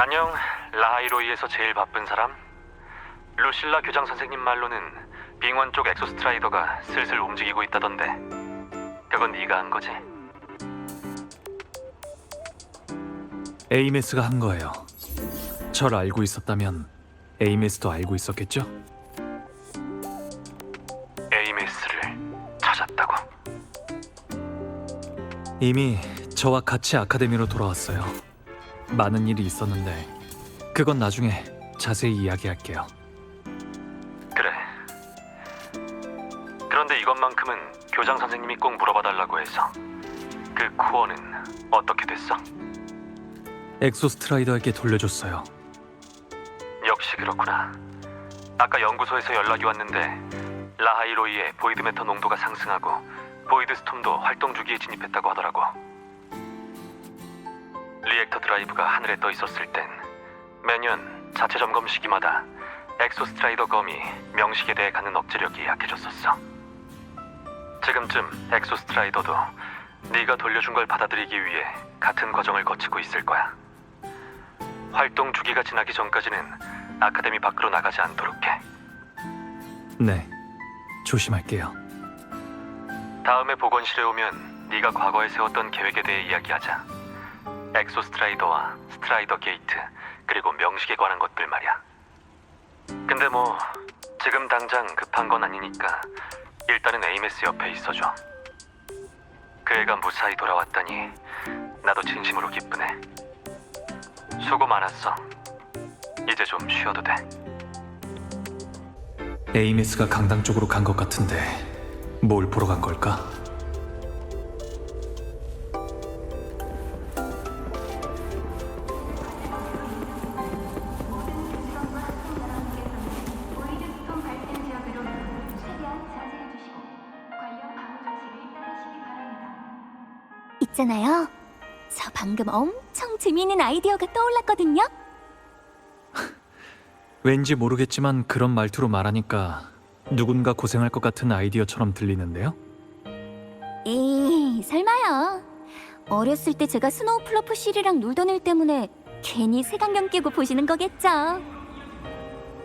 안녕, 라하이로이에서 제일 바쁜 사람? 루실라 교장 선생님 말로는 빙원 쪽 엑소스트라이더가 슬슬 움직이고 있다던데 그건 네가 한 거지? 에이메스가 한 거예요. 절 알고 있었다면 에이메스도 알고 있었겠죠? 에이메스를 찾았다고? 이미 저와 같이 아카데미로 돌아왔어요. 많은 일이 있었는데 그건 나중에 자세히 이야기할게요. 그래. 그런데 이것만큼은 교장 선생님이 꼭 물어봐달라고 해서 그 쿠어는 어떻게 됐어? 엑소스트라이더에게 돌려줬어요. 역시 그렇구나. 아까 연구소에서 연락이 왔는데 라하이로이의 보이드 매터 농도가 상승하고 보이드 스톰도 활동 주기에 진입했다고 하더라고. 리액터 드라이브가 하늘에 떠 있었을 땐 매년 자체 점검 시기마다 엑소스트라이더 검이 명식에 대해 갖는 억제력이 약해졌었어. 지금쯤 엑소스트라이더도 네가 돌려준 걸 받아들이기 위해 같은 과정을 거치고 있을 거야. 활동 주기가 지나기 전까지는 아카데미 밖으로 나가지 않도록 해. 네, 조심할게요. 다음에 복원실에 오면 네가 과거에 세웠던 계획에 대해 이야기하자. 엑소스트라이더와 스트라이더 게이트 그리고 명식에 관한 것들 말이야. 근데 뭐 지금 당장 급한 건 아니니까 일단은 에이메스 옆에 있어줘. 그 애가 무사히 돌아왔다니 나도 진심으로 기쁘네. 수고 많았어. 이제 좀 쉬어도 돼. 에이메스가 강당 쪽으로 간 것 같은데 뭘 보러 간 걸까? 있잖아요. 저 방금 엄청 재미있는 아이디어가 떠올랐거든요. 왠지 모르겠지만 그런 말투로 말하니까 누군가 고생할 것 같은 아이디어처럼 들리는데요? 에이, 설마요. 어렸을 때 제가 스노우 플러프 실이랑 놀던 일 때문에 괜히 색안경 끼고 보시는 거겠죠.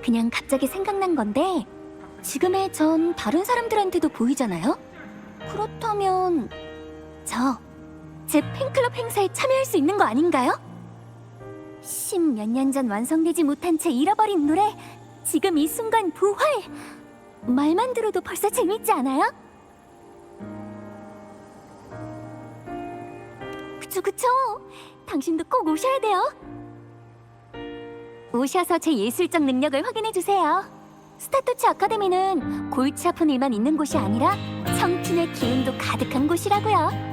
그냥 갑자기 생각난 건데 지금의 전 다른 사람들한테도 보이잖아요? 그렇다면 제 팬클럽 행사에 참여할 수 있는 거 아닌가요? 10몇 년 전 완성되지 못한 채 잃어버린 노래 지금 이 순간 부활! 말만 들어도 벌써 재밌지 않아요? 그쵸. 당신도 꼭 오셔야 돼요. 오셔서 제 예술적 능력을 확인해주세요. 스타토치 아카데미는 골치 아픈 일만 있는 곳이 아니라 청춘의 기운도 가득한 곳이라고요.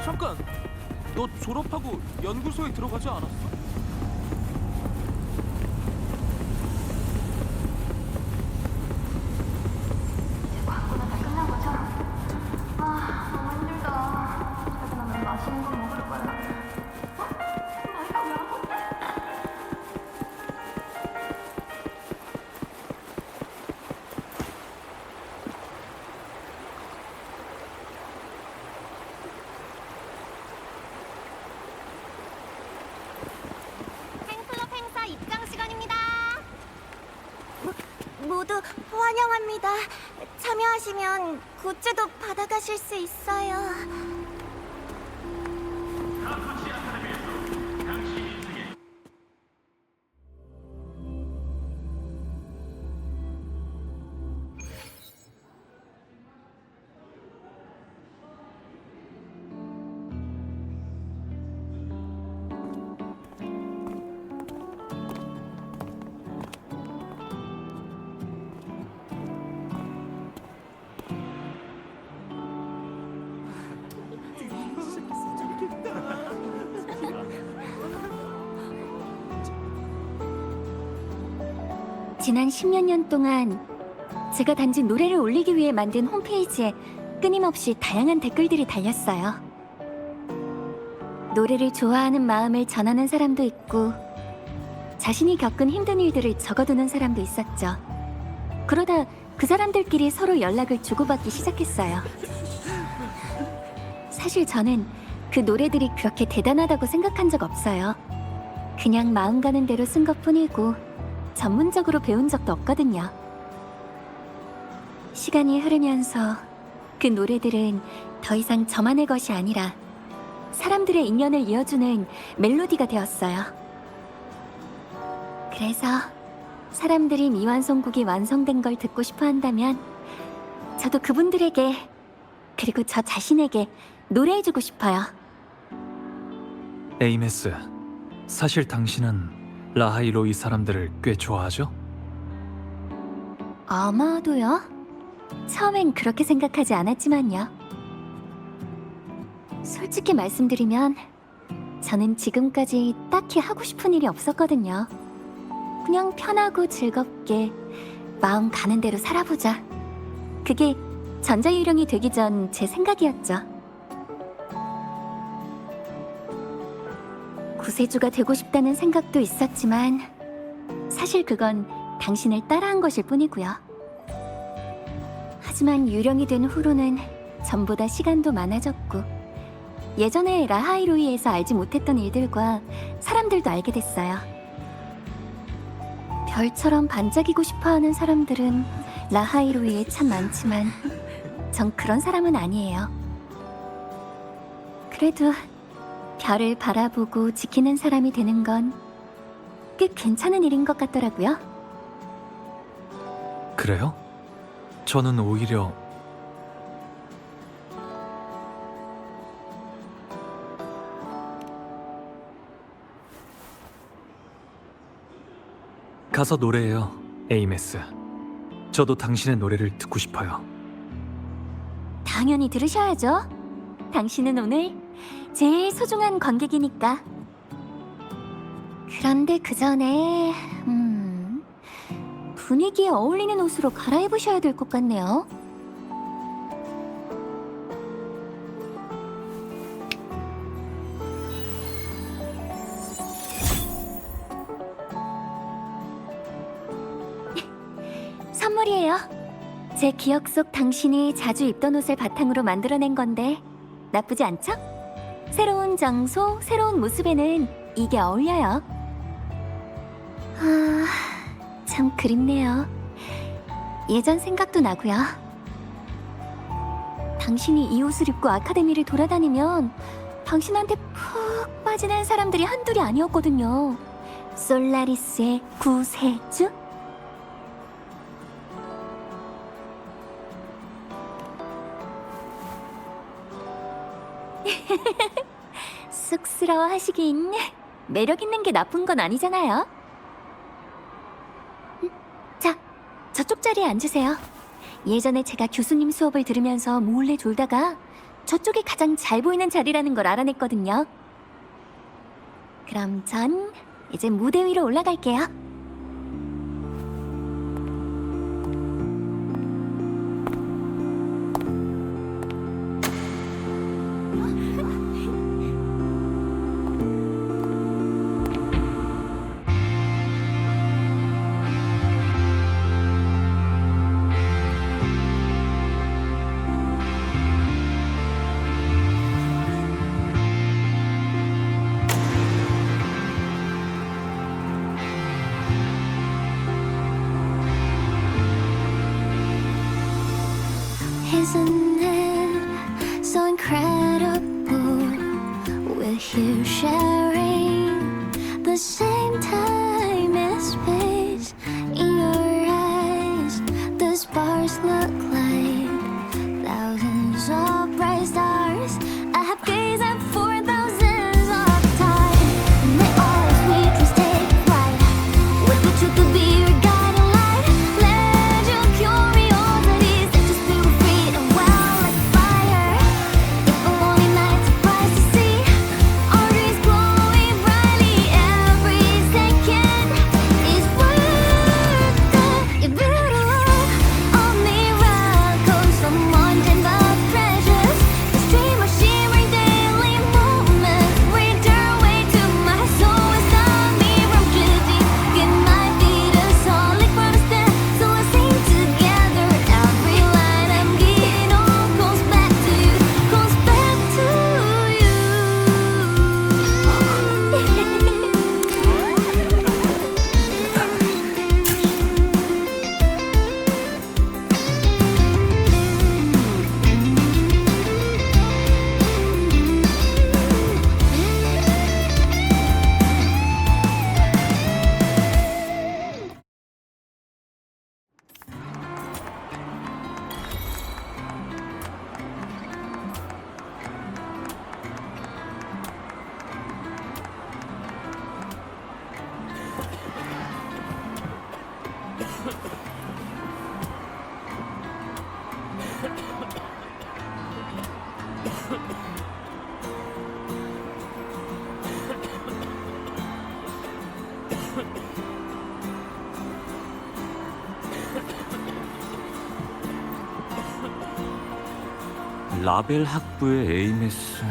잠깐! 너 졸업하고 연구소에 들어가지 않았어? 광고는 다 끝난 거죠? 아, 너무 힘들다. 집에 가면 맛있는 거 먹을 거야. 나이가 왜 안 먹지? 팬클럽 행사 입장 시간입니다. 모두 환영합니다. 참여하시면 굿즈도 받아가실 수 있어요. 지난 10몇 년 동안 제가 단지 노래를 올리기 위해 만든 홈페이지에 끊임없이 다양한 댓글들이 달렸어요. 노래를 좋아하는 마음을 전하는 사람도 있고 자신이 겪은 힘든 일들을 적어두는 사람도 있었죠. 그러다 그 사람들끼리 서로 연락을 주고받기 시작했어요. 사실 저는 그 노래들이 그렇게 대단하다고 생각한 적 없어요. 그냥 마음 가는 대로 쓴 것뿐이고 전문적으로 배운 적도 없거든요. 시간이 흐르면서 그 노래들은 더 이상 저만의 것이 아니라 사람들의 인연을 이어주는 멜로디가 되었어요. 그래서 사람들이 미완성곡이 완성된 걸 듣고 싶어 한다면 저도 그분들에게 그리고 저 자신에게 노래해주고 싶어요. 에이메스, 사실 당신은 라하이로이 사람들을 꽤 좋아하죠? 아마도요? 처음엔 그렇게 생각하지 않았지만요. 솔직히 말씀드리면 저는 지금까지 딱히 하고 싶은 일이 없었거든요. 그냥 편하고 즐겁게 마음 가는 대로 살아보자. 그게 전자유령이 되기 전 제 생각이었죠. 구세주가 되고 싶다는 생각도 있었지만 사실 그건 당신을 따라한 것일 뿐이고요. 하지만 유령이 된 후로는 전보다 시간도 많아졌고 예전에 라하이로이에서 알지 못했던 일들과 사람들도 알게 됐어요. 별처럼 반짝이고 싶어하는 사람들은 라하이로이에 참 많지만 전 그런 사람은 아니에요. 그래도 별을 바라보고 지키는 사람이 되는 건 꽤 괜찮은 일인 것 같더라고요. 그래요? 저는 오히려 가서 노래해요, 에이메스. 저도 당신의 노래를 듣고 싶어요. 당연히 들으셔야죠. 당신은 오늘 제일 소중한 관객이니까. 그런데 그 전에 분위기에 어울리는 옷으로 갈아입으셔야 될 것 같네요. 선물이에요. 제 기억 속 당신이 자주 입던 옷을 바탕으로 만들어낸 건데 나쁘지 않죠? 새로운 장소, 새로운 모습에는 이게 어울려요. 참 그립네요. 예전 생각도 나고요. 당신이 이 옷을 입고 아카데미를 돌아다니면 당신한테 푹 빠지는 사람들이 한둘이 아니었거든요. 솔라리스의 구세주? 쑥스러워 하시긴 매력 있는 게 나쁜 건 아니잖아요. 자, 저쪽 자리에 앉으세요. 예전에 제가 교수님 수업을 들으면서 몰래 졸다가 저쪽이 가장 잘 보이는 자리라는 걸 알아냈거든요. 그럼 전 이제 무대 위로 올라갈게요. Isn't it so incredible? We're here sharing the same time and space. In your eyes, the sparks look like thousands of bright stars. I have gazed at for thousands of time, and they always make us take flight. What the truth could be your guiding light. Let your curiosity set your spirit free and well like fire. If a lonely night surprised to see our dreams glowing brightly, every second is worth the 라벨 학부의 에이메스.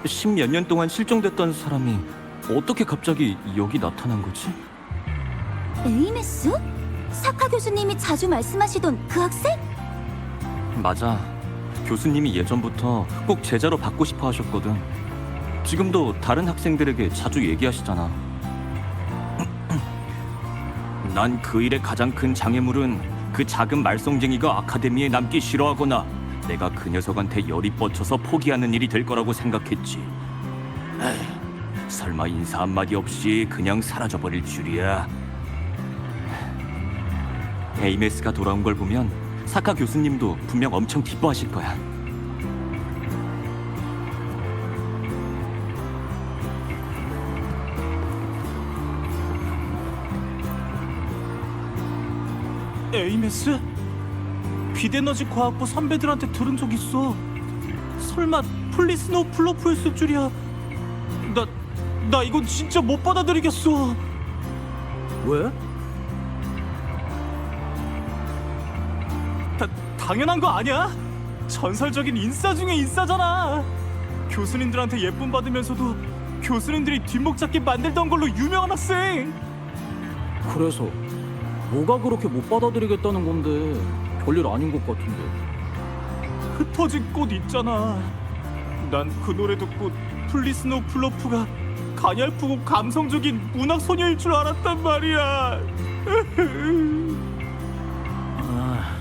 십몇 년 동안 실종됐던 사람이 어떻게 갑자기 여기 나타난 거지? 에이메스? 사카 교수님이 자주 말씀하시던 그 학생? 맞아. 교수님이 예전부터 꼭 제자로 받고 싶어 하셨거든. 지금도 다른 학생들에게 자주 얘기하시잖아. 난 그 일의 가장 큰 장애물은 그 작은 말썽쟁이가 아카데미에 남기 싫어하거나 내가 그 녀석한테 열이 뻗쳐서 포기하는 일이 될 거라고 생각했지. 에이, 설마 인사 한마디 없이 그냥 사라져버릴 줄이야. 에이메스가 돌아온 걸 보면 사카 교수님도 분명 엄청 기뻐하실 거야. 에이메스? 빛에너지 과학부 선배들한테 들은 적 있어. 설마 플리스노 플러프였을 줄이야. 나 이건 진짜 못 받아들이겠어. 왜? 당연한 거 아니야? 전설적인 인싸 중에 인싸잖아. 교수님들한테 예쁨 받으면서도 교수님들이 뒷목 잡게 만들던 걸로 유명한 학생. 그래서 뭐가 그렇게 못 받아들이겠다는 건데 별일 아닌 것 같은데. 흩어진 꽃 있잖아. 난 그 노래 듣고 플리스노 플러프가 가냘프고 감성적인 문학 소녀일 줄 알았단 말이야. 아,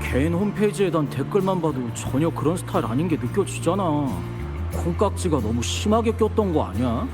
개인 홈페이지에 단 댓글만 봐도 전혀 그런 스타일 아닌 게 느껴지잖아. 콩깍지가 너무 심하게 꼈던 거 아니야?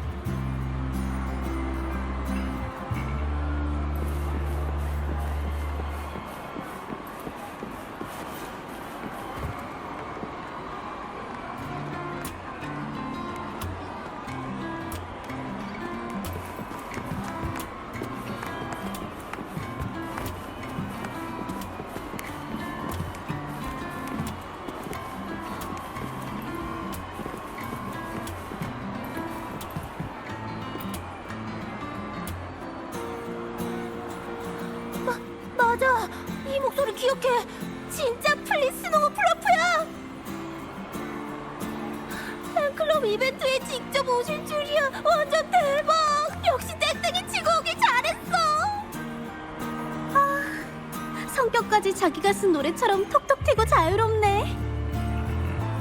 맞아, 이 목소리 기억해. 진짜 플리스노우 플러프야. 팬클럽 이벤트에 직접 오실 줄이야. 완전 대박. 역시 땡땡이 치고 오길 잘했어. 아, 성격까지 자기가 쓴 노래처럼 톡톡 튀고 자유롭네.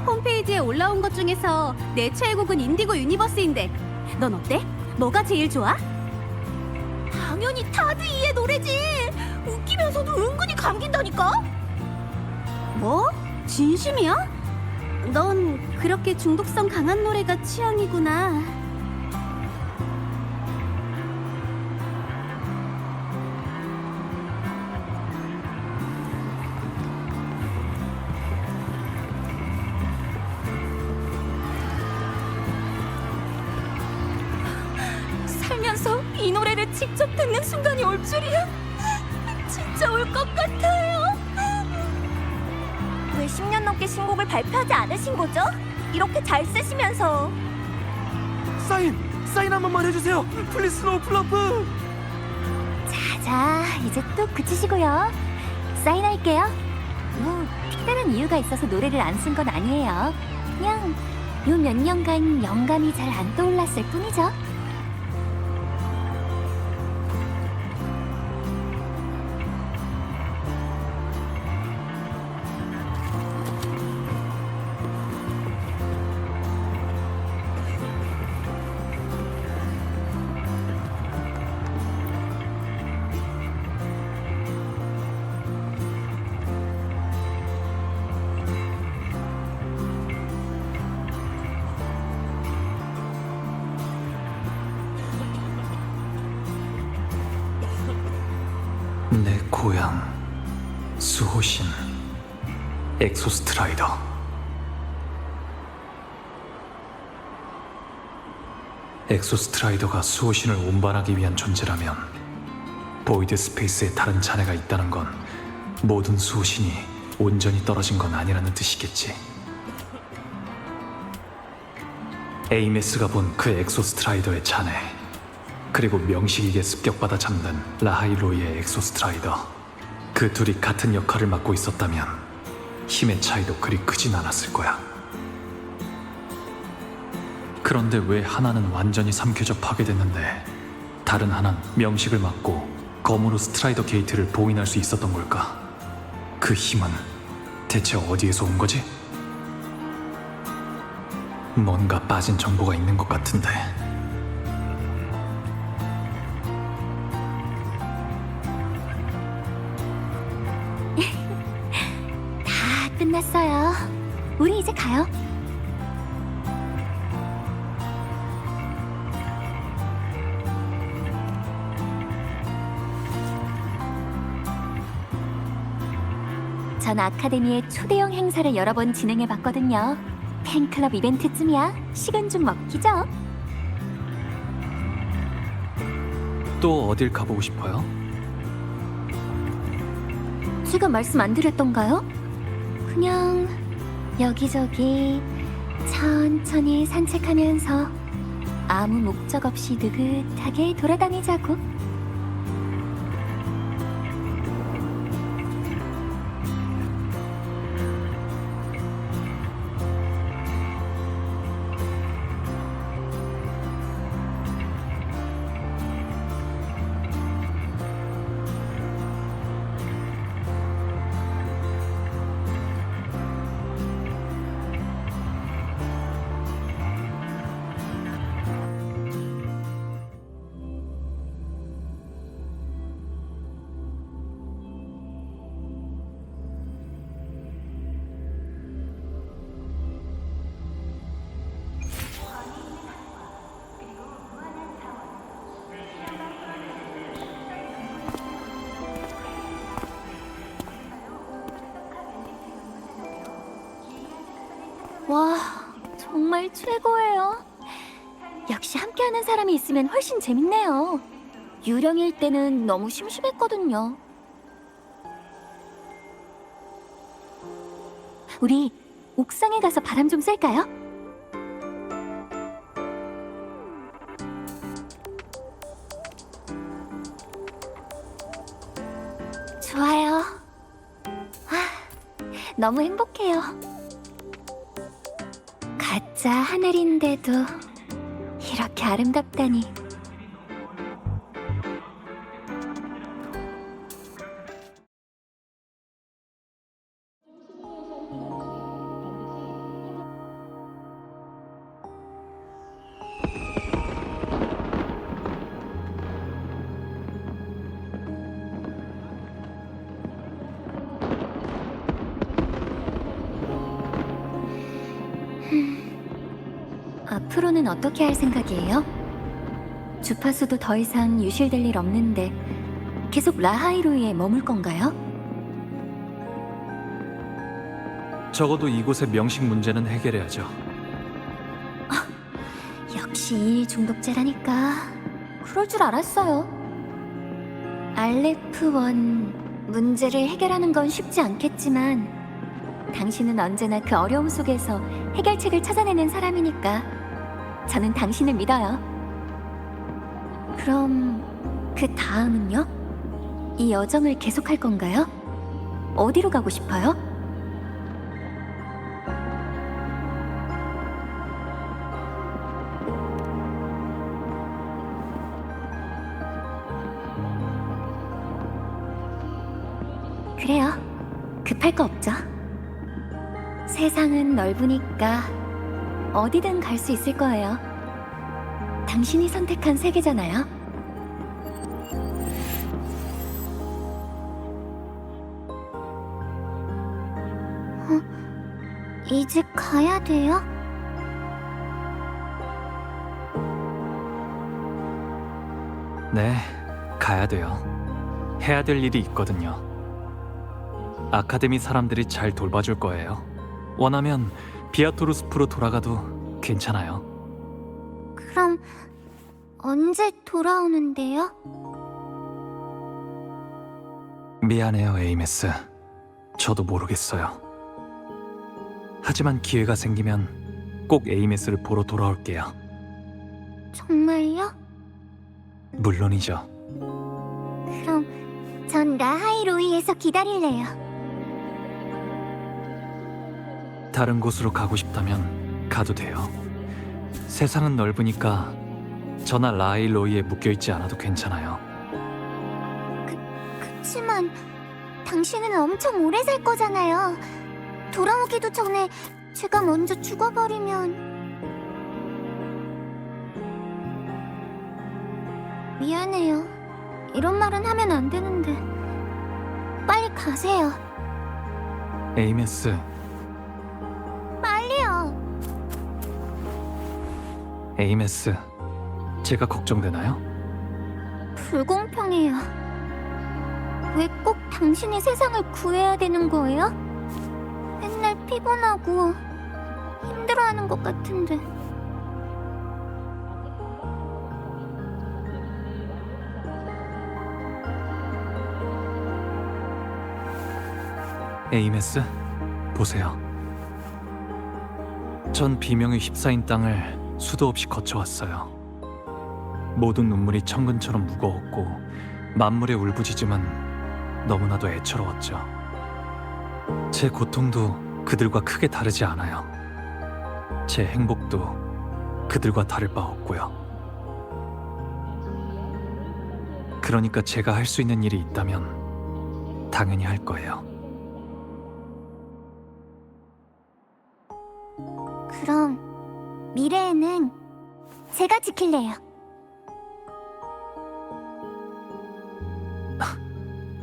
홈페이지에 올라온 것 중에서 내 최애곡은 인디고 유니버스인데 넌 어때? 뭐가 제일 좋아? 당연히 타드이의 노래지. 웃기면서도 은근히 감긴다니까? 뭐? 진심이야? 넌 그렇게 중독성 강한 노래가 취향이구나. 살면서 이 노래를 직접 듣는 순간이 올 줄이야. 진짜 올 것 같아요. 왜 10년 넘게 신곡을 발표하지 않으신 거죠? 이렇게 잘 쓰시면서. 사인 한 번만 해주세요. 플리스노 플러프. 자, 이제 또 그치시고요. 사인할게요. 뭐 특별한 이유가 있어서 노래를 안 쓴 건 아니에요. 그냥 요 몇 년간 영감이 잘 안 떠올랐을 뿐이죠. 내 고향 수호신 엑소스트라이더. 엑소스트라이더가 수호신을 운반하기 위한 존재라면 보이드 스페이스에 다른 잔해가 있다는 건 모든 수호신이 온전히 떨어진 건 아니라는 뜻이겠지. 에이메스가 본 그 엑소스트라이더의 잔해, 그리고 명식에게 습격받아 잡는 라하일로이의 엑소스트라이더, 그 둘이 같은 역할을 맡고 있었다면 힘의 차이도 그리 크진 않았을 거야. 그런데 왜 하나는 완전히 삼켜져 파괴됐는데 다른 하나는 명식을 막고 검으로 스트라이더 게이트를 봉인할 수 있었던 걸까? 그 힘은 대체 어디에서 온 거지? 뭔가 빠진 정보가 있는 것 같은데. 다 끝났어요. 우리 이제 가요. 전 아카데미의 초대형 행사를 여러 번 진행해봤거든요. 팬클럽 이벤트쯤이야. 식은 죽 먹기죠. 또 어딜 가보고 싶어요? 제가 말씀 안 드렸던가요? 그냥 여기저기 천천히 산책하면서 아무 목적 없이 느긋하게 돌아다니자고. 와, 정말 최고예요. 역시 함께하는 사람이 있으면 훨씬 재밌네요. 유령일 때는 너무 심심했거든요. 우리 옥상에 가서 바람 좀 쐴까요? 좋아요. 너무 행복해요. 가짜 하늘인데도 이렇게 아름답다니. 앞으로는 어떻게 할 생각이에요? 주파수도 더 이상 유실될 일 없는데 계속 라하이로이에 머물 건가요? 적어도 이곳의 명식 문제는 해결해야죠. 역시 이 중독자라니까. 그럴 줄 알았어요. 알레프1 문제를 해결하는 건 쉽지 않겠지만 당신은 언제나 그 어려움 속에서 해결책을 찾아내는 사람이니까 저는 당신을 믿어요. 그럼 그 다음은요? 이 여정을 계속할 건가요? 어디로 가고 싶어요? 그래요. 급할 거 없죠. 세상은 넓으니까 어디든 갈 수 있을 거예요. 당신이 선택한 세계잖아요. 이제 가야 돼요? 네, 가야 돼요. 해야 될 일이 있거든요. 아카데미 사람들이 잘 돌봐줄 거예요. 원하면 비아토르스프로 돌아가도 괜찮아요. 그럼 언제 돌아오는데요? 미안해요, 에이메스. 저도 모르겠어요. 하지만 기회가 생기면 꼭 에이메스를 보러 돌아올게요. 정말요? 물론이죠. 그럼 전 라하이로이에서 기다릴래요. 다른 곳으로 가고 싶다면 가도 돼요. 세상은 넓으니까 저나 라일로이에 묶여있지 않아도 괜찮아요. 그치만 당신은 엄청 오래 살 거잖아요. 돌아오기도 전에 제가 먼저 죽어버리면... 미안해요. 이런 말은 하면 안 되는데. 빨리 가세요. 에이메스, 빨리요. 에이메스, 제가 걱정되나요? 불공평해요. 왜 꼭 당신이 세상을 구해야 되는 거예요? 맨날 피곤하고 힘들어하는 것 같은데. 에이메스, 보세요. 전 비명에 휩싸인 땅을 수도 없이 거쳐왔어요. 모든 눈물이 천근처럼 무거웠고 만물의 울부짖음은 너무나도 애처로웠죠. 제 고통도 그들과 크게 다르지 않아요. 제 행복도 그들과 다를 바 없고요. 그러니까 제가 할 수 있는 일이 있다면 당연히 할 거예요. 그럼 미래에는 제가 지킬래요.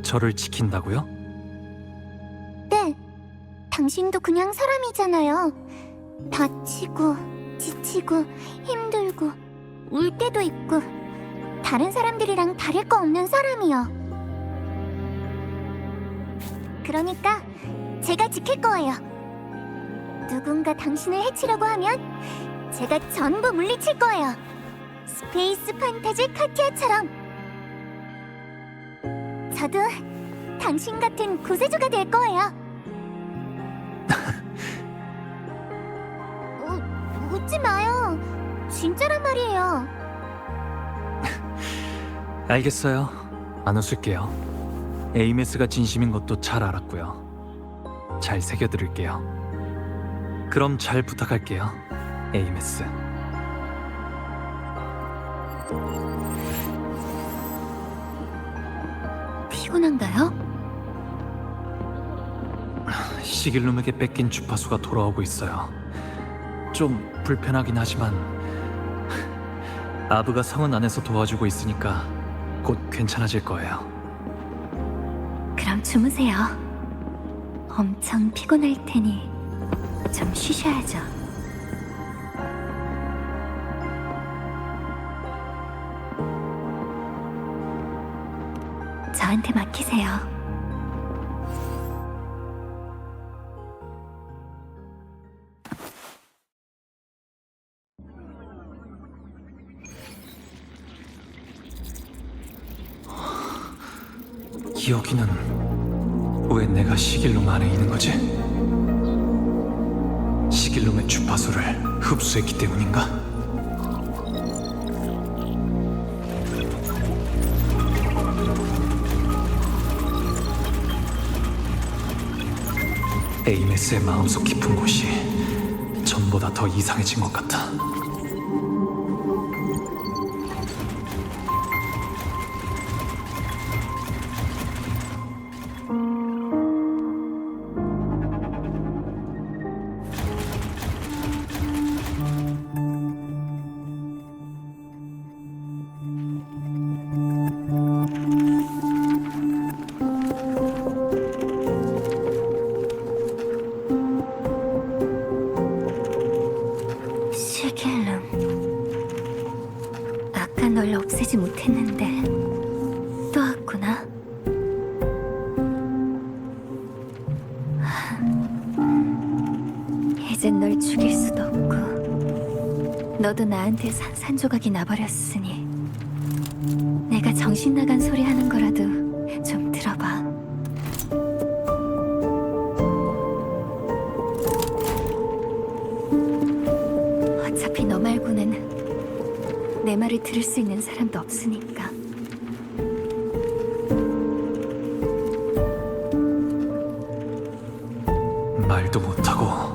저를 지킨다고요? 네, 당신도 그냥 사람이잖아요. 다치고, 지치고, 힘들고, 울 때도 있고, 다른 사람들이랑 다를 거 없는 사람이요. 그러니까 제가 지킬 거예요. 누군가 당신을 해치려고 하면 제가 전부 물리칠 거예요. 스페이스 판타지 카티아처럼. 저도 당신 같은 구세주가 될 거예요. 웃지 마요. 진짜란 말이에요. 알겠어요. 안 웃을게요. 에이메스가 진심인 것도 잘 알았고요. 잘 새겨드릴게요. 그럼 잘 부탁할게요, 에이메스. 피곤한가요? 시길룸에게 뺏긴 주파수가 돌아오고 있어요. 좀 불편하긴 하지만 아브가 성은 안에서 도와주고 있으니까 곧 괜찮아질 거예요. 그럼 주무세요. 엄청 피곤할 테니 좀 쉬셔야죠. 저한테 맡기세요. 여기는 왜 내가 시길룸 안에 있는 거지? 시길룸의 주파수를 흡수했기 때문인가? 에이메스의 마음속 깊은 곳이 전보다 더 이상해진 것 같아. 시길룸. 아까 널 없애지 못했는데 또 왔구나. 이젠 널 죽일 수도 없고 너도 나한테 산산조각이 나버렸으니 내가 정신 나간 소리 하는 거라도 좀 들어봐. 어차피 너 말고는 내 말을 들을 수 있는 사람도 없으니까. 말도 못하고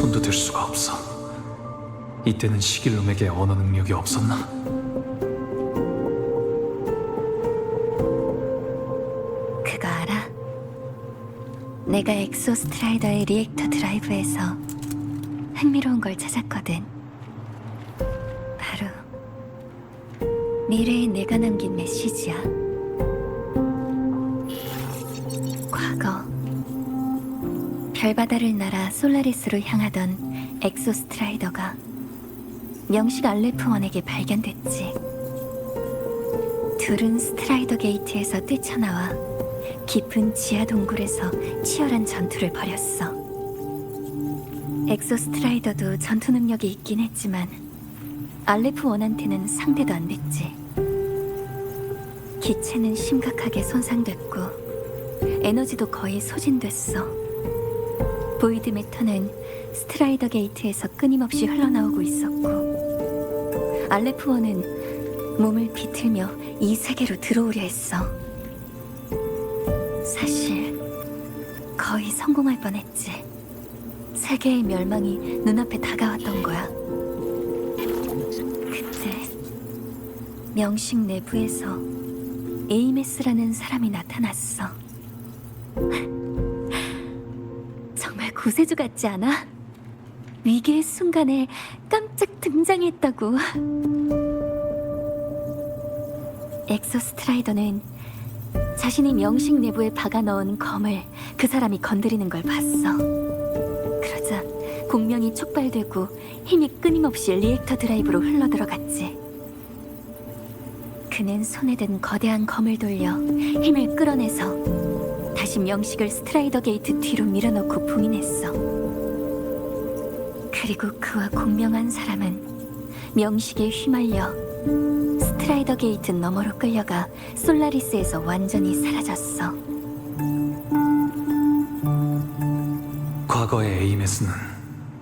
손도 댈 수가 없어. 이때는 시길놈에게 언어 능력이 없었나? 그거 알아? 내가 엑소스트라이더의 리액터 드라이브에서 흥미로운 걸 찾았거든. 바로 미래에 내가 남긴 메시지야. 과거 별바다를 날아 솔라리스로 향하던 엑소스트라이더가 명식 알레프원에게 발견됐지. 둘은 스트라이더 게이트에서 뛰쳐나와 깊은 지하 동굴에서 치열한 전투를 벌였어. 엑소스트라이더도 전투 능력이 있긴 했지만 알레프원한테는 상대도 안 됐지. 기체는 심각하게 손상됐고 에너지도 거의 소진됐어. 보이드 매터는 스트라이더 게이트에서 끊임없이 흘러나오고 있었고 알레프원은 몸을 비틀며 이 세계로 들어오려 했어. 사실 거의 성공할 뻔했지. 세계의 멸망이 눈앞에 다가왔던 거야. 그때 명식 내부에서 에이메스라는 사람이 나타났어. 정말 구세주 같지 않아? 위기의 순간에 깜짝 등장했다고. 엑소스트라이더는 자신이 명식 내부에 박아 넣은 검을 그 사람이 건드리는 걸 봤어. 그러자 공명이 촉발되고 힘이 끊임없이 리액터 드라이브로 흘러들어갔지. 그는 손에 든 거대한 검을 돌려 힘을 끌어내서 다시 명식을 스트라이더 게이트 뒤로 밀어넣고 봉인했어. 그리고 그와 공명한 사람은 명식에 휘말려 스트라이더 게이트 너머로 끌려가 솔라리스에서 완전히 사라졌어. 과거의 에이메스는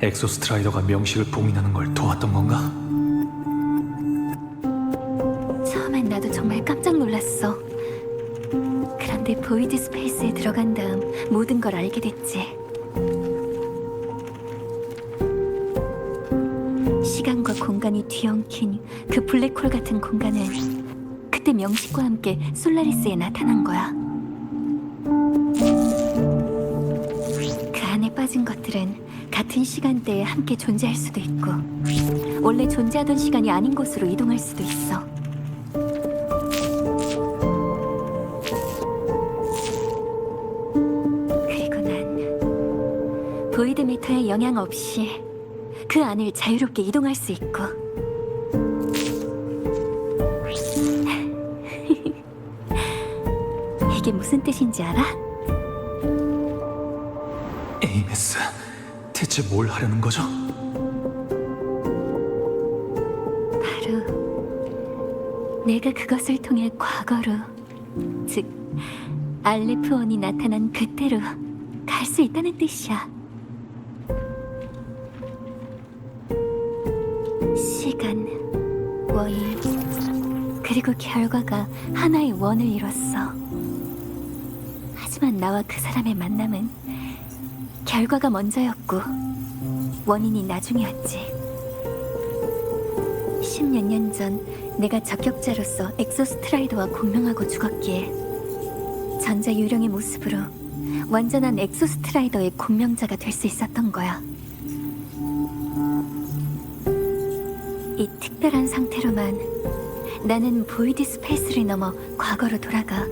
엑소스트라이더가 명식을 봉인하는 걸 도왔던 건가? 처음엔 나도 정말 깜짝 놀랐어. 그런데 보이드 스페이스에 들어간 다음 모든 걸 알게 됐지. 시간과 공간이 뒤엉킨 그 블랙홀 같은 공간은 그때 명식과 함께 솔라리스에 나타난 거야. 그 안에 빠진 것들은 같은 시간대에 함께 존재할 수도 있고 원래 존재하던 시간이 아닌 곳으로 이동할 수도 있어. 그리고 난 보이드 미터의 영향 없이 그 안을 자유롭게 이동할 수 있고. 이게 무슨 뜻인지 알아? 에이메스, 대체 뭘 하려는 거죠? 바로 내가 그것을 통해 과거로, 즉 알레프원이 나타난 그때로 갈 수 있다는 뜻이야. 시간, 원인, 그리고 결과가 하나의 원을 이뤘어. 하지만 나와 그 사람의 만남은 결과가 먼저였고 원인이 나중이었지. 10몇 년 전 내가 적격자로서 엑소스트라이더와 공명하고 죽었기에 전자 유령의 모습으로 완전한 엑소스트라이더의 공명자가 될 수 있었던 거야. 이 특별한 상태로만 나는 보이드 스페이스를 넘어 과거로 돌아가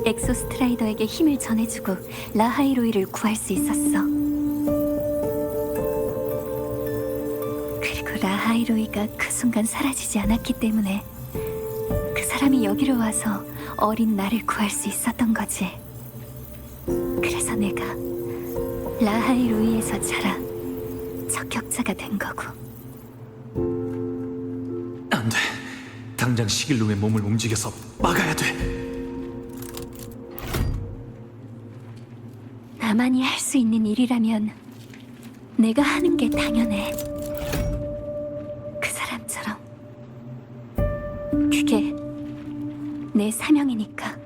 엑소스트라이더에게 힘을 전해주고 라하이로이를 구할 수 있었어. 그리고 라하이로이가 그 순간 사라지지 않았기 때문에 그 사람이 여기로 와서 어린 나를 구할 수 있었던 거지. 그래서 내가 라하이로이에서 자라 적격자가 된 거고. 안 돼. 당장 시길놈의 몸을 움직여서 막아야 돼. 나만이 할 수 있는 일이라면 내가 하는 게 당연해. 그 사람처럼. 그게 내 사명이니까.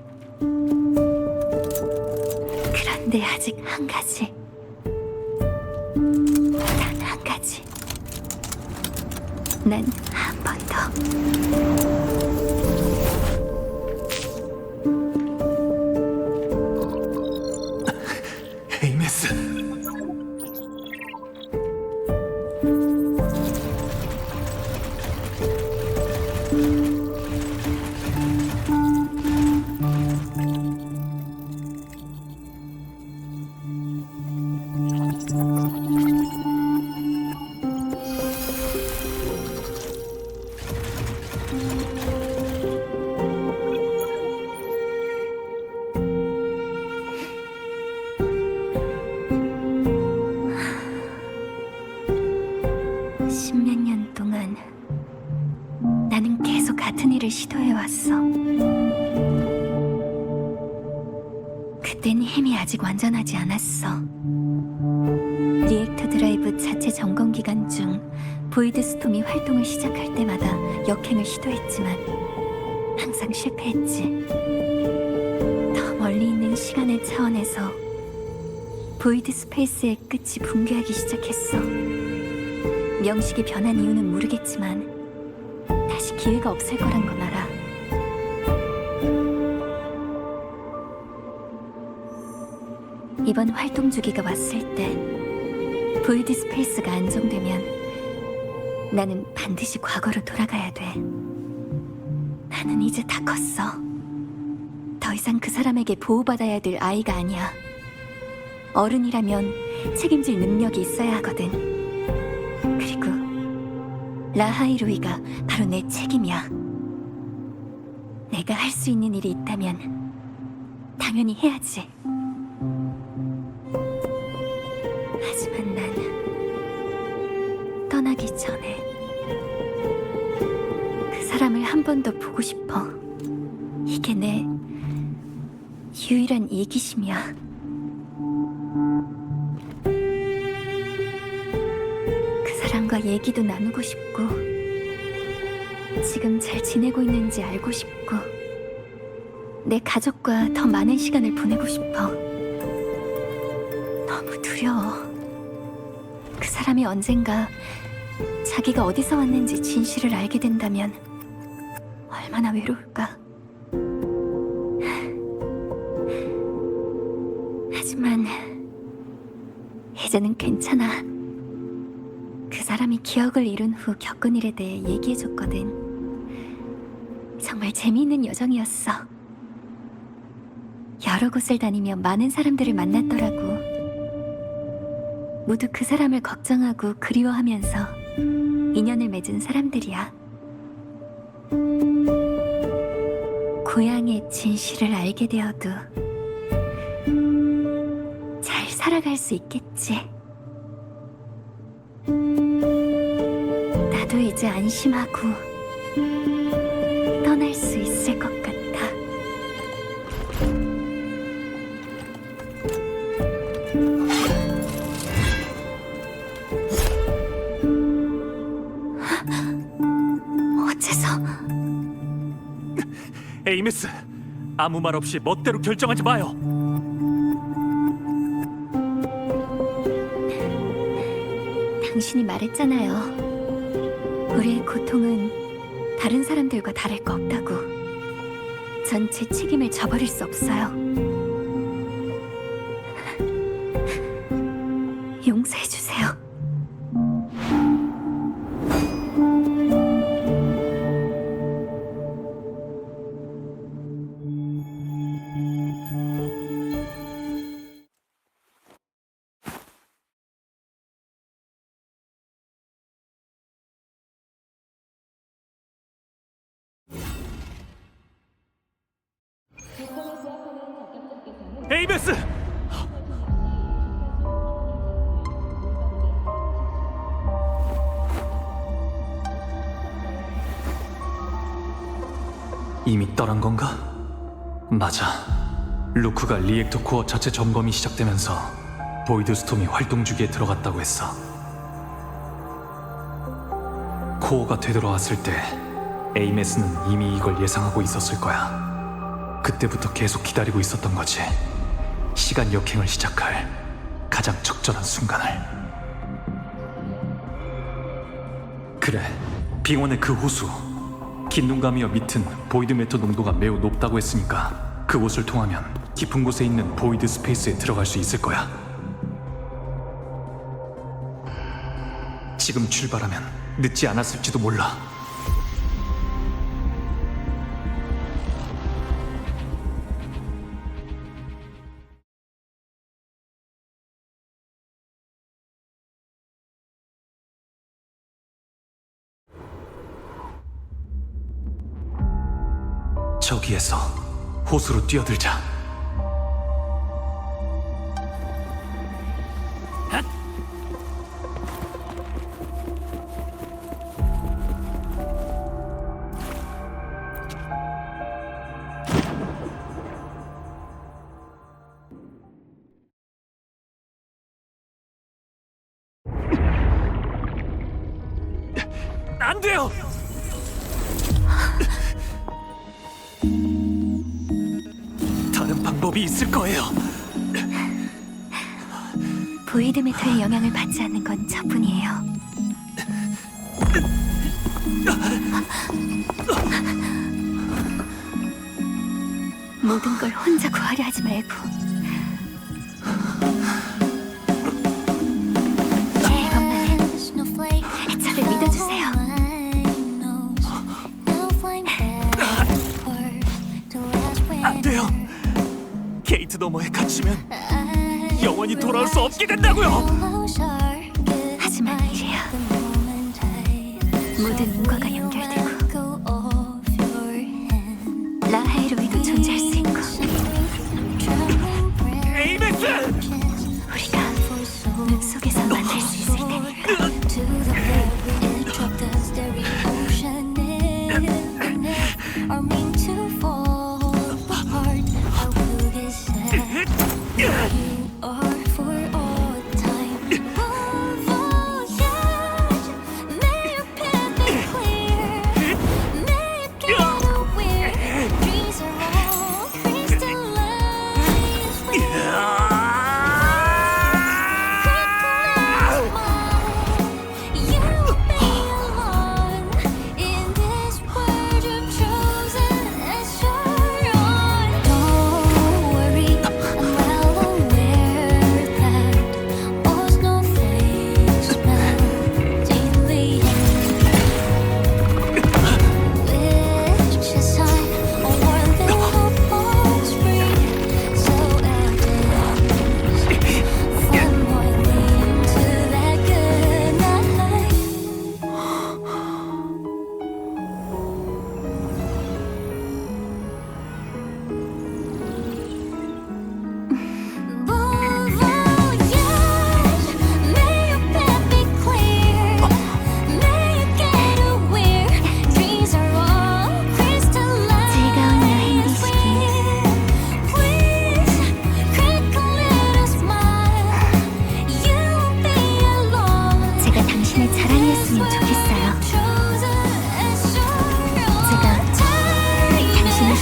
그런데 아직 한 가지. 난 한 번 더. 에이메스. 십몇 년 동안 나는 계속 같은 일을 시도해왔어. 그땐 힘이 아직 완전하지 않았어. 리액터 드라이브 자체 점검 기간 중 보이드 스톰이 활동을 시작할 때마다 역행을 시도했지만 항상 실패했지. 더 멀리 있는 시간의 차원에서 보이드 스페이스의 끝이 붕괴하기 시작했어. 명식이 변한 이유는 모르겠지만 다시 기회가 없을 거란 건 알아. 이번 활동 주기가 왔을 때 보이드 스페이스가 안정되면 나는 반드시 과거로 돌아가야 돼. 나는 이제 다 컸어. 더 이상 그 사람에게 보호받아야 될 아이가 아니야. 어른이라면 책임질 능력이 있어야 하거든. 그리고 라하이로이가 바로 내 책임이야. 내가 할 수 있는 일이 있다면 당연히 해야지. 하지만 난 떠나기 전에 그 사람을 한 번 더 보고 싶어. 이게 내 유일한 이기심이야. 그 사람과 얘기도 나누고 싶고 지금 잘 지내고 있는지 알고 싶고 내 가족과 더 많은 시간을 보내고 싶어. 너무 두려워. 그 사람이 언젠가 자기가 어디서 왔는지 진실을 알게 된다면 얼마나 외로울까. 하지만 이제는 괜찮아. 그 사람이 기억을 잃은 후 겪은 일에 대해 얘기해줬거든. 정말 재미있는 여정이었어. 여러 곳을 다니며 많은 사람들을 만났더라고. 모두 그 사람을 걱정하고 그리워하면서 인연을 맺은 사람들이야. 고향의 진실을 알게 되어도 잘 살아갈 수 있겠지. 나도 이제 안심하고 떠날 수 있을 것 같아. 어째서? 에이메스, 아무 말 없이 멋대로 결정하지 마요. 당신이 말했잖아요. 우리의 고통은 다른 사람들과 다를 거 없다고. 전 제 책임을 져버릴 수 없어요. 용서해주세요. 에이메스! 이미 떠난 건가? 맞아. 루크가 리액터 코어 자체 점검이 시작되면서 보이드 스톰이 활동 주기에 들어갔다고 했어. 코어가 되돌아왔을 때 에이메스는 이미 이걸 예상하고 있었을 거야. 그때부터 계속 기다리고 있었던 거지. 시간 역행을 시작할 가장 적절한 순간을. 그래, 빙원의 그 호수, 긴 눈감이와 밑은 보이드 매터 농도가 매우 높다고 했으니까 그 곳을 통하면 깊은 곳에 있는 보이드 스페이스에 들어갈 수 있을 거야. 지금 출발하면 늦지 않았을지도 몰라. 저기에서 호수로 뛰어들자. 안 돼요! 다른 방법이 있을 거예요. 보이드 매터의 영향을 받지 않는 건 저뿐이에요. 모든 걸 혼자 구하려 하지 말고 이것만은 저를 믿어주세요. 안 돼요. 게이트 너머에 갇히면 영원히 돌아올 수 없게 된다고요. 하지만 이래야 모든 인과가 연결되고 라하이로이도 존재할 수 있고 에이메스! 우리가 눈 속에서 만날 수 있을 테니까.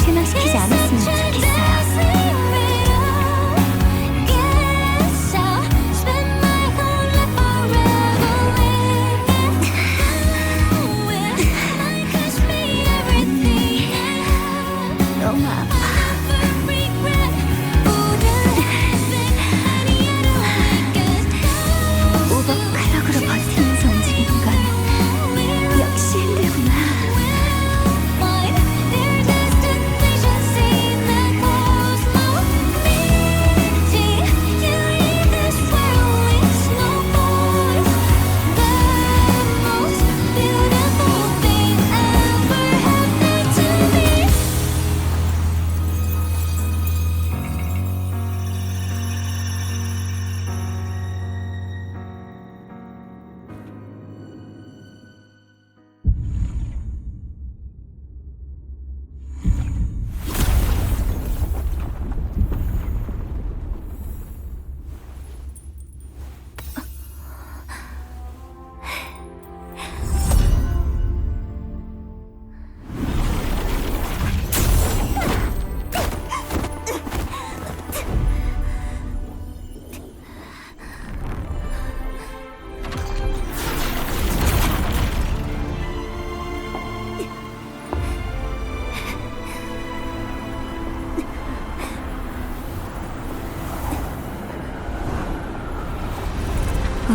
실망시키지 않았으면 좋겠어요. 너무 아파. 오버클럭으로 버티면서 움직이는 건 역시 힘들구나.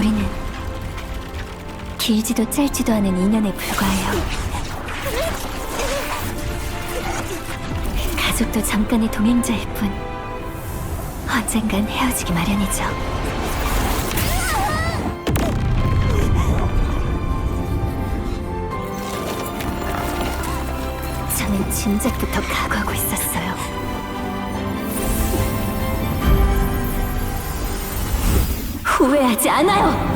우리는 길지도 짧지도 않은 인연에 불과해요. 가족도 잠깐의 동행자일 뿐 언젠간 헤어지기 마련이죠. 저는 진작부터 각오하고 있었어요. 후회하지 않아요.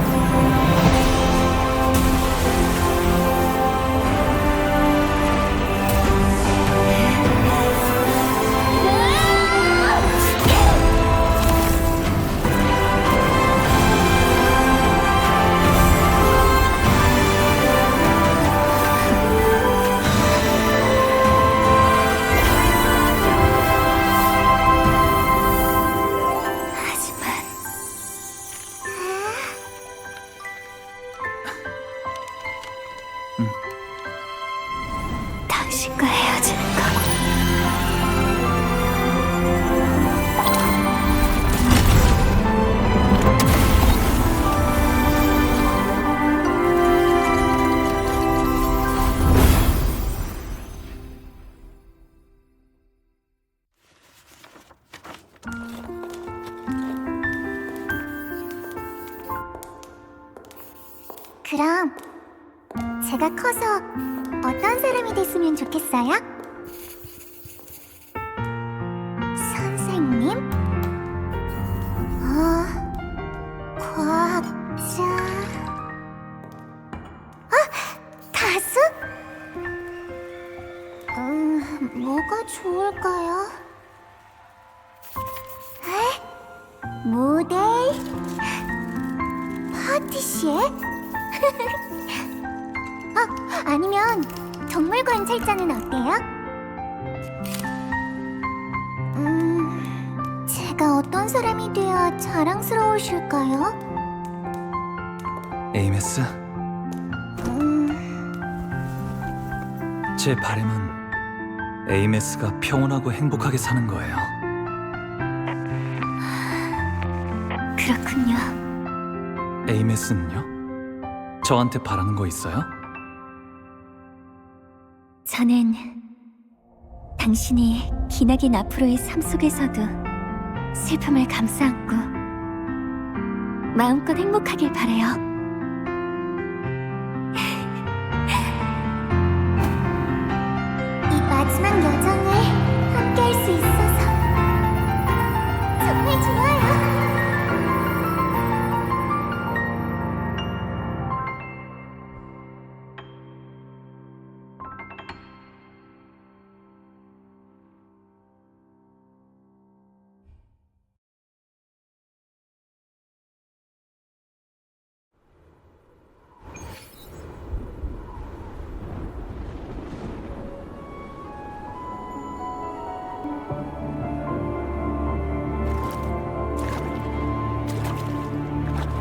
하지만 당신과 헤어지는 건 그럼 제가 커서 어떤 사람이 됐으면 좋겠어요? 선생님? 과학자... 가수? 뭐가 좋을까요? 모델? 파티시에? 아니면 동물 관찰자는 어때요? 제가 어떤 사람이 돼야 자랑스러우실까요? 에이메스, 제 바람은 에이메스가 평온하고 행복하게 사는 거예요. 그렇군요. 에이메스는요? 저한테 바라는 거 있어요? 저는 당신이 기나긴 앞으로의 삶 속에서도 슬픔을 감싸 안고 마음껏 행복하길 바라요. 이 마지막 여정을 함께 할 수 있어서 정말 좋아요.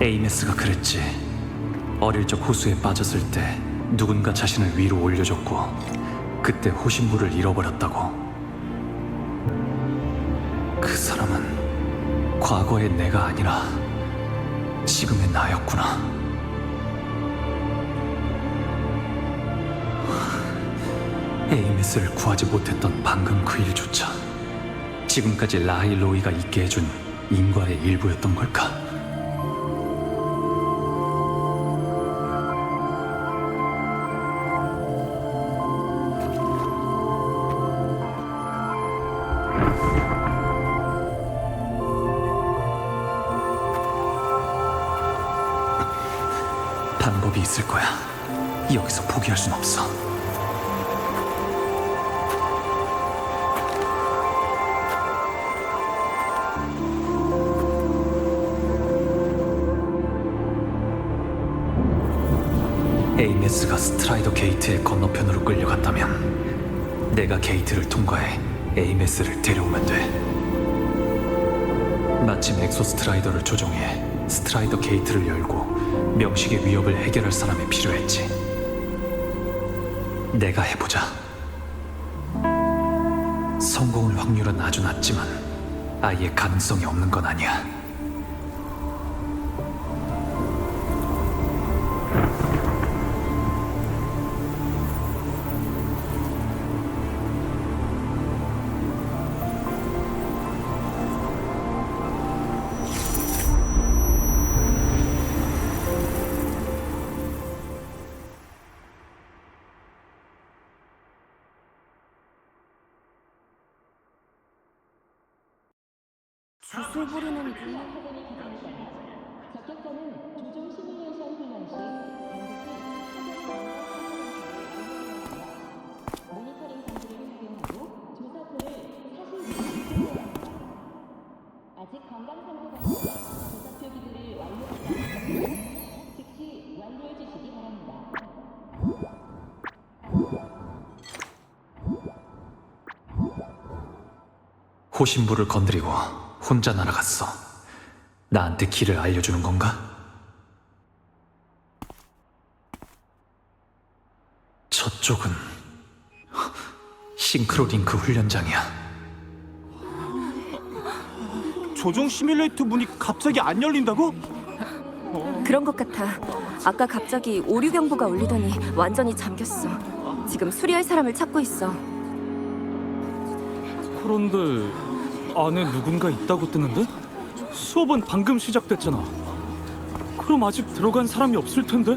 에이메스가 그랬지. 어릴 적 호수에 빠졌을 때 누군가 자신을 위로 올려줬고 그때 호신물을 잃어버렸다고. 그 사람은 과거의 내가 아니라 지금의 나였구나. 에이메스를 구하지 못했던 방금 그 일조차 지금까지 라일로이가 있게 해준 인과의 일부였던 걸까? 방법이 있을 거야. 여기서 포기할 순 없어. 에이메스가 스트라이더 게이트의 건너편으로 끌려갔다면 내가 게이트를 통과해 에이메스를 데려오면 돼. 마침 엑소스트라이더를 조종해 스트라이더 게이트를 열고 명식의 위협을 해결할 사람이 필요했지. 내가 해보자. 성공할 확률은 아주 낮지만 아예 가능성이 없는 건 아니야. 주술 부르는 호신부를 건드리고 혼자 날아갔어. 나한테 길을 알려주는 건가? 저쪽은 싱크로링크 훈련장이야. 조종 시뮬레이터 문이 갑자기 안 열린다고? 그런 것 같아. 아까 갑자기 오류 경보가 울리더니 완전히 잠겼어. 지금 수리할 사람을 찾고 있어. 그런데 안에 누군가 있다고 뜨는데? 수업은 방금 시작됐잖아. 그럼 아직 들어간 사람이 없을 텐데?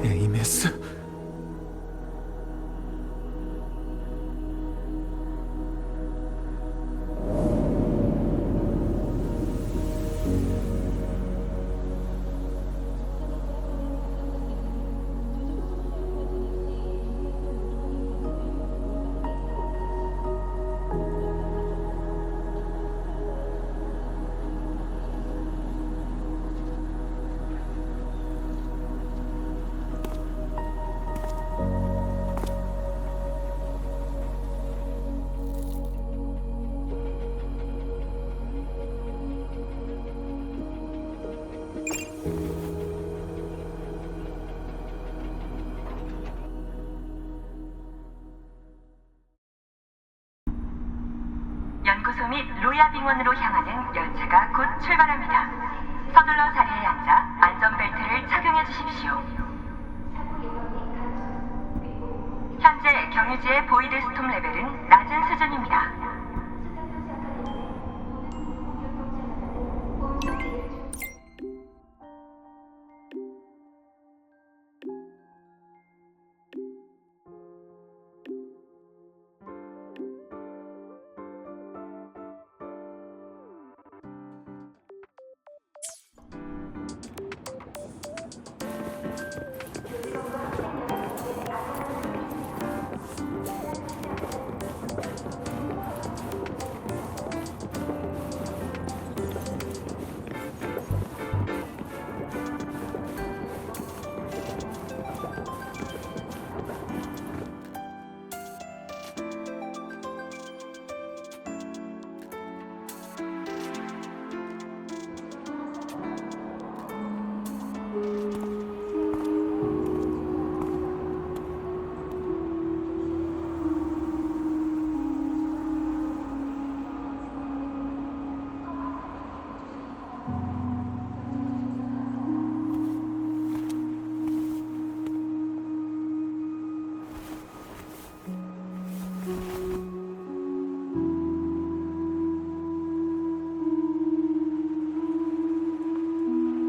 에이메스? 연구소 및 로야빙원으로 향하는 열차가 곧 출발합니다. 서둘러 자리에 앉아 안전벨트를 착용해 주십시오. 현재 경유지의 보이드 스톰 레벨은 낮은 수준입니다.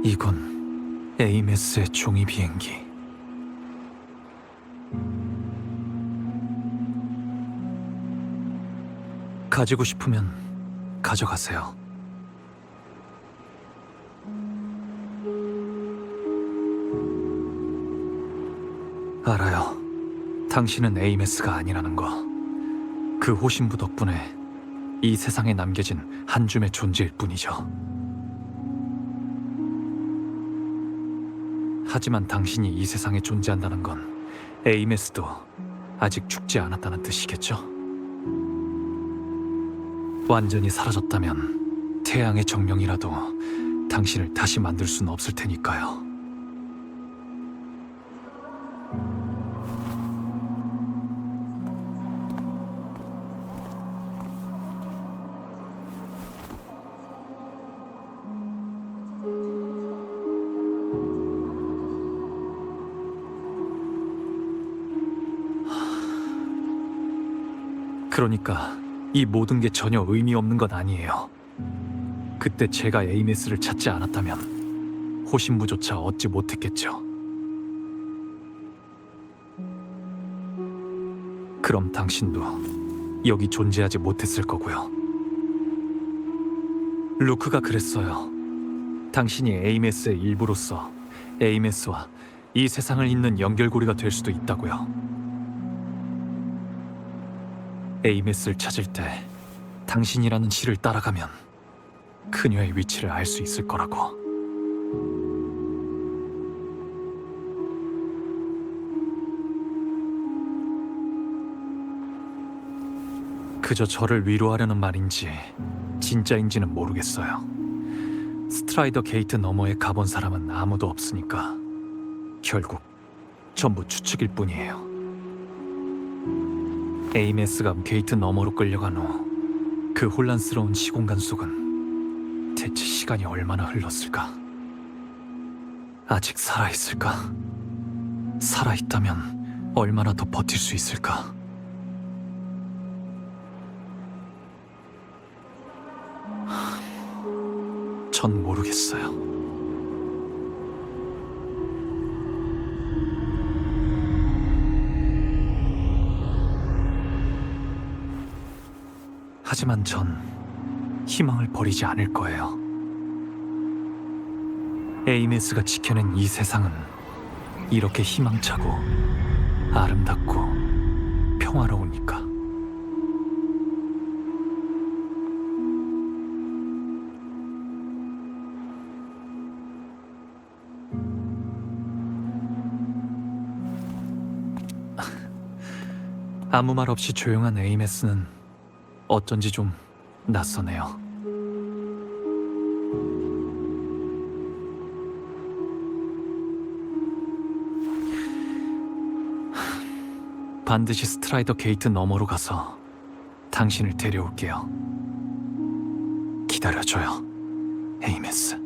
이건 에이메스의 종이 비행기. 가지고 싶으면 가져가세요. 알아요. 당신은 에이메스가 아니라는 거. 그 호신부 덕분에 이 세상에 남겨진 한 줌의 존재일 뿐이죠. 하지만 당신이 이 세상에 존재한다는 건 에이메스도 아직 죽지 않았다는 뜻이겠죠? 완전히 사라졌다면 태양의 정령이라도 당신을 다시 만들 수는 없을 테니까요. 그러니까 이 모든 게 전혀 의미 없는 건 아니에요. 그때 제가 에이메스를 찾지 않았다면 호신부조차 얻지 못했겠죠. 그럼 당신도 여기 존재하지 못했을 거고요. 루크가 그랬어요. 당신이 에이메스의 일부로서 에이메스와 이 세상을 잇는 연결고리가 될 수도 있다고요. 에이메스를 찾을 때 당신이라는 실을 따라가면 그녀의 위치를 알 수 있을 거라고. 그저 저를 위로하려는 말인지 진짜인지는 모르겠어요. 스트라이더 게이트 너머에 가본 사람은 아무도 없으니까 결국 전부 추측일 뿐이에요. 에이메스가 게이트 너머로 끌려간 후 그 혼란스러운 시공간 속은 대체 시간이 얼마나 흘렀을까? 아직 살아있을까? 살아있다면 얼마나 더 버틸 수 있을까? 전 모르겠어요. 하지만 전 희망을 버리지 않을 거예요. 에이메스가 지켜낸 이 세상은 이렇게 희망차고 아름답고 평화로우니까. 아무 말 없이 조용한 에이메스는 어쩐지 좀 낯서네요. 반드시 스트라이더 게이트 너머로 가서 당신을 데려올게요. 기다려줘요, 에이메스.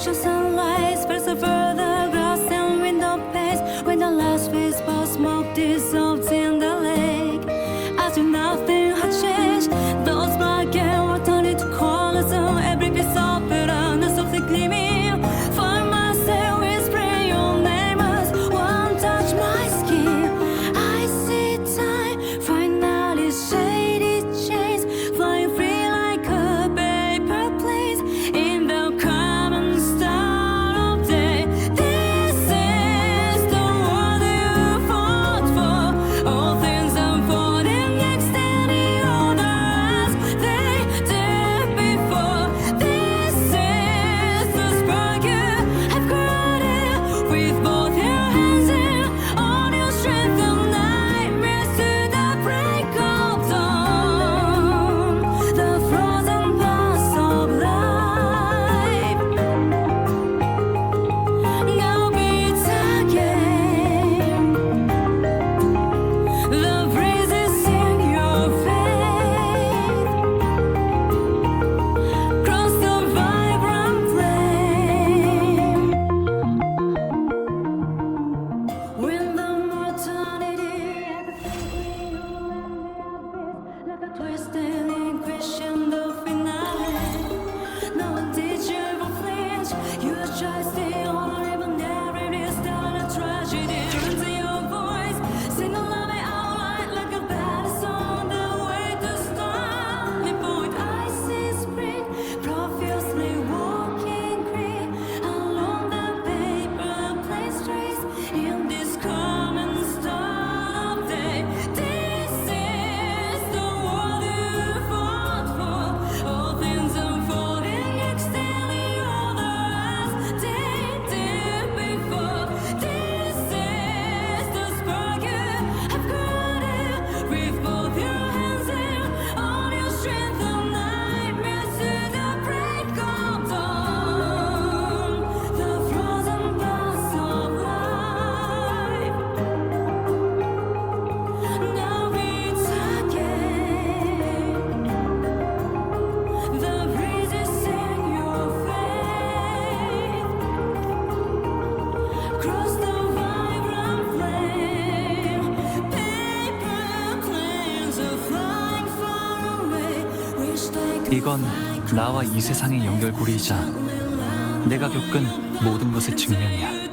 artificial sunlight spreads over the grass and window panes. When the last whisper of smoke dissolves in the lake, as if nothing had changed, those black and white turn into colors. So every piece of it on the softly gleaming. Find myself whispering your name as one touch my skin. I see time finally shaded chains flying free like a paper planes in the common start of day. This is the world you fought for. All things unfolding next and the other as they did before. This is the spark you have created with both your hands and all your strength of nightmares to the break of dawn. The frozen past of life now beats again. The breezes in your face cross the vibrant flame. When the mortality like a twisting crescendo finale. No one did you ever flinch. You just the only one there. It is not a tragedy. Into your voice, sing along it out like a bad song. The way to start me point. I see spring profusely walking green along the paper plane streets in this common start of day. This is the world you fought for. All things unfolding, extending other as they did before. This is the spark you have created with both your hands and all your strength of nightmares to the break of dawn. The frozen past of life now beats again. The breezes in your face cross the vibrant flame. Paper planes are flying far away. Wish they could 이건 나와 이 세상의 연결고리이자 내가 겪은 모든 것의 측면이야.